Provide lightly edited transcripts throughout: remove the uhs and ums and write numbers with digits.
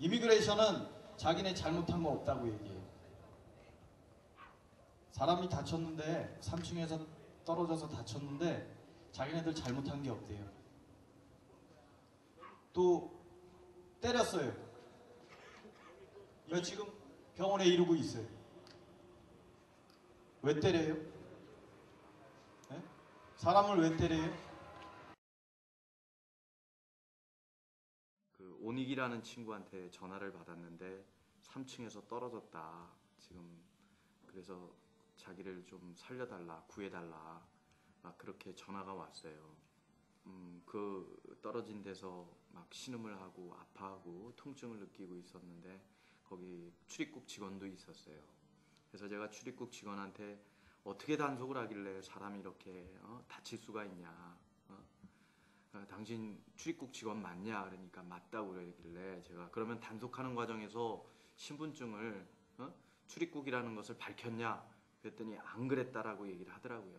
이미그레이션은 자기네 잘못한 거 없다고 얘기해요. 사람이 다쳤는데 3층에서 떨어져서 다쳤는데 자기네들 잘못한 게 없대요. 또 때렸어요. 왜 지금 병원에 이르고 있어요? 왜 때려요? 네? 사람을 왜 때려요? 그 오닉이라는 친구한테 전화를 받았는데 3층에서 떨어졌다. 지금 그래서 자기를 좀 살려달라, 구해달라, 막 그렇게 전화가 왔어요. 그 떨어진 데서 막 신음을 하고 아파하고 통증을 느끼고 있었는데 거기 출입국 직원도 있었어요. 그래서 제가 출입국 직원한테 어떻게 단속을 하길래 사람이 이렇게 다칠 수가 있냐, 당신 출입국 직원 맞냐? 그러니까 맞다고 그러길래 제가 그러면 단속하는 과정에서 신분증을 출입국이라는 것을 밝혔냐? 그랬더니 안 그랬다라고 얘기를 하더라고요.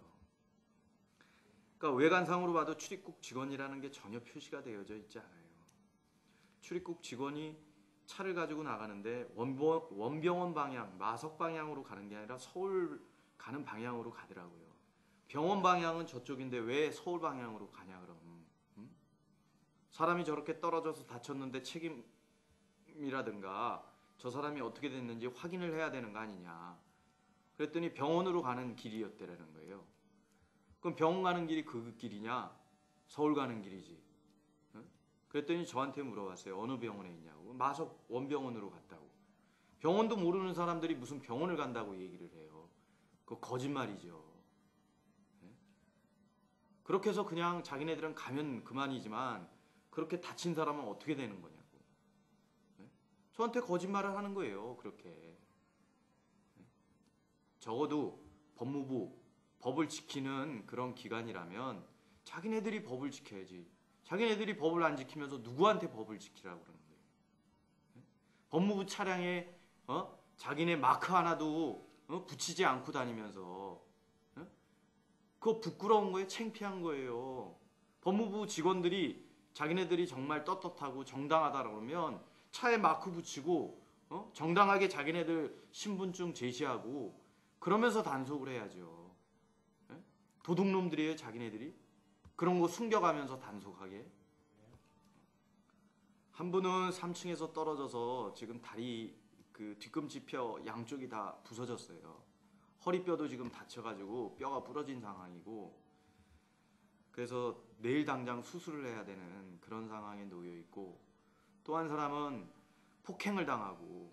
그러니까 외관상으로 봐도 출입국 직원이라는 게 전혀 표시가 되어져 있지 않아요. 출입국 직원이 차를 가지고 나가는데 원병원 방향, 마석 방향으로 가는 게 아니라 서울 가는 방향으로 가더라고요. 병원 방향은 저쪽인데 왜 서울 방향으로 가냐 그럼. 사람이 저렇게 떨어져서 다쳤는데 책임이라든가 저 사람이 어떻게 됐는지 확인을 해야 되는 거 아니냐. 그랬더니 병원으로 가는 길이었대라는 거예요. 그럼 병원 가는 길이 그 길이냐? 서울 가는 길이지. 그랬더니 저한테 물어봤어요. 어느 병원에 있냐고. 마석 원병원으로 갔다고. 병원도 모르는 사람들이 무슨 병원을 간다고 얘기를 해요. 그거 거짓말이죠. 그렇게 해서 그냥 자기네들은 가면 그만이지만 그렇게 다친 사람은 어떻게 되는 거냐고. 저한테 거짓말을 하는 거예요. 그렇게. 적어도 법무부, 법을 지키는 그런 기관이라면 자기네들이 법을 지켜야지. 자기네들이 법을 안 지키면서 누구한테 법을 지키라고 그러는 거예요. 법무부 차량에 자기네 마크 하나도 붙이지 않고 다니면서 그거 부끄러운 거예요? 창피한 거예요. 법무부 직원들이 자기네들이 정말 떳떳하고 정당하다 그러면 차에 마크 붙이고 정당하게 자기네들 신분증 제시하고 그러면서 단속을 해야죠. 도둑놈들이에요, 자기네들이. 그런 거 숨겨가면서 단속하게. 한 분은 3층에서 떨어져서 지금 다리 그 뒤꿈치뼈 양쪽이 다 부서졌어요. 허리뼈도 지금 다쳐가지고 뼈가 부러진 상황이고, 그래서 내일 당장 수술을 해야 되는 그런 상황에 놓여 있고, 또 한 사람은 폭행을 당하고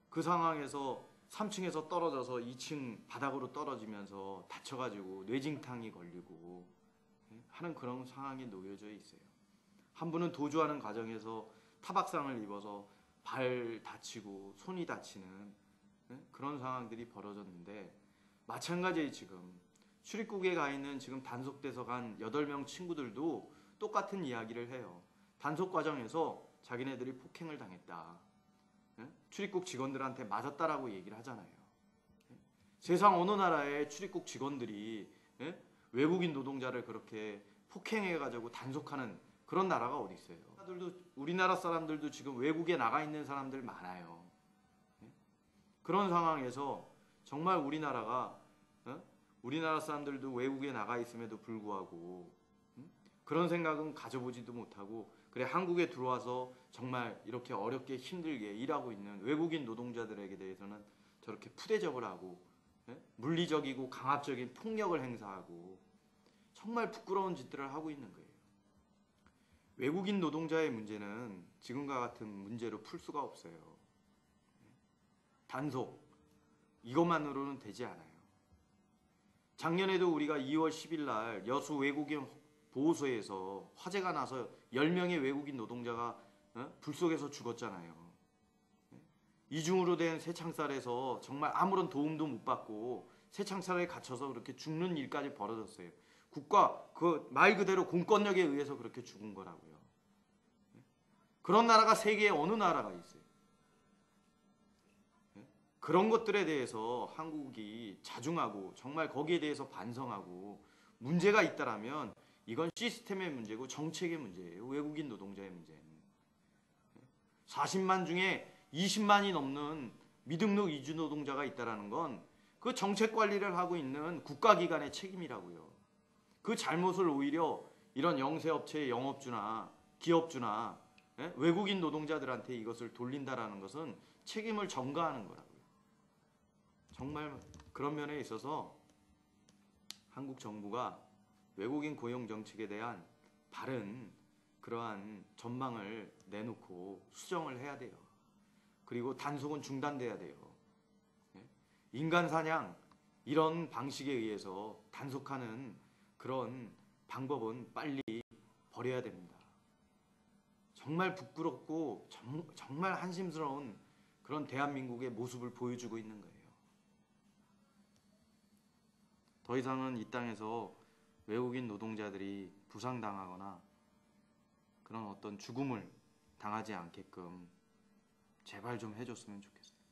그 상황에서 3층에서 떨어져서 2층 바닥으로 떨어지면서 다쳐가지고 뇌진탕이 걸리고 하는 그런 상황에 놓여져 있어요. 한 분은 도주하는 과정에서 타박상을 입어서 발 다치고 손이 다치는 그런 상황들이 벌어졌는데, 마찬가지예요. 지금 출입국에 가 있는 지금 단속돼서 간 8명 친구들도 똑같은 이야기를 해요. 단속 과정에서 자기네들이 폭행을 당했다, 출입국 직원들한테 맞았다라고 얘기를 하잖아요. 세상 어느 나라의 출입국 직원들이 외국인 노동자를 그렇게 폭행해가지고 단속하는 그런 나라가 어디 있어요? 우리나라 사람들도 지금 외국에 나가 있는 사람들 많아요. 그런 상황에서 정말 우리나라가 우리나라 사람들도 외국에 나가 있음에도 불구하고 그런 생각은 가져보지도 못하고, 그래 한국에 들어와서 정말 이렇게 어렵게 힘들게 일하고 있는 외국인 노동자들에게 대해서는 저렇게 푸대접을 하고 물리적이고 강압적인 폭력을 행사하고 정말 부끄러운 짓들을 하고 있는 거예요. 외국인 노동자의 문제는 지금과 같은 문제로 풀 수가 없어요. 단속 이것만으로는 되지 않아요. 작년에도 우리가 2월 10일 날 여수 외국인 보호소에서 화재가 나서 10명의 외국인 노동자가 불 속에서 죽었잖아요. 이중으로 된 쇠창살에서 정말 아무런 도움도 못 받고 쇠창살에 갇혀서 그렇게 죽는 일까지 벌어졌어요. 국가 그 말 그대로 공권력에 의해서 그렇게 죽은 거라고요. 그런 나라가 세계에 어느 나라가 있어요? 그런 것들에 대해서 한국이 자중하고 정말 거기에 대해서 반성하고 문제가 있다라면 이건 시스템의 문제고 정책의 문제예요. 외국인 노동자의 문제는. 40만 중에 20만이 넘는 미등록 이주 노동자가 있다는 건 그 정책 관리를 하고 있는 국가기관의 책임이라고요. 그 잘못을 오히려 이런 영세업체의 영업주나 기업주나 외국인 노동자들한테 이것을 돌린다라는 것은 책임을 전가하는 거라고요. 정말 그런 면에 있어서 한국 정부가 외국인 고용 정책에 대한 바른 그러한 전망을 내놓고 수정을 해야 돼요. 그리고 단속은 중단돼야 돼요. 인간 사냥 이런 방식에 의해서 단속하는 그런 방법은 빨리 버려야 됩니다. 정말 부끄럽고 정말 한심스러운 그런 대한민국의 모습을 보여주고 있는 거예요. 더 이상은 이 땅에서 외국인 노동자들이 부상당하거나 그런 어떤 죽음을 당하지 않게끔 제발 좀 해줬으면 좋겠어요.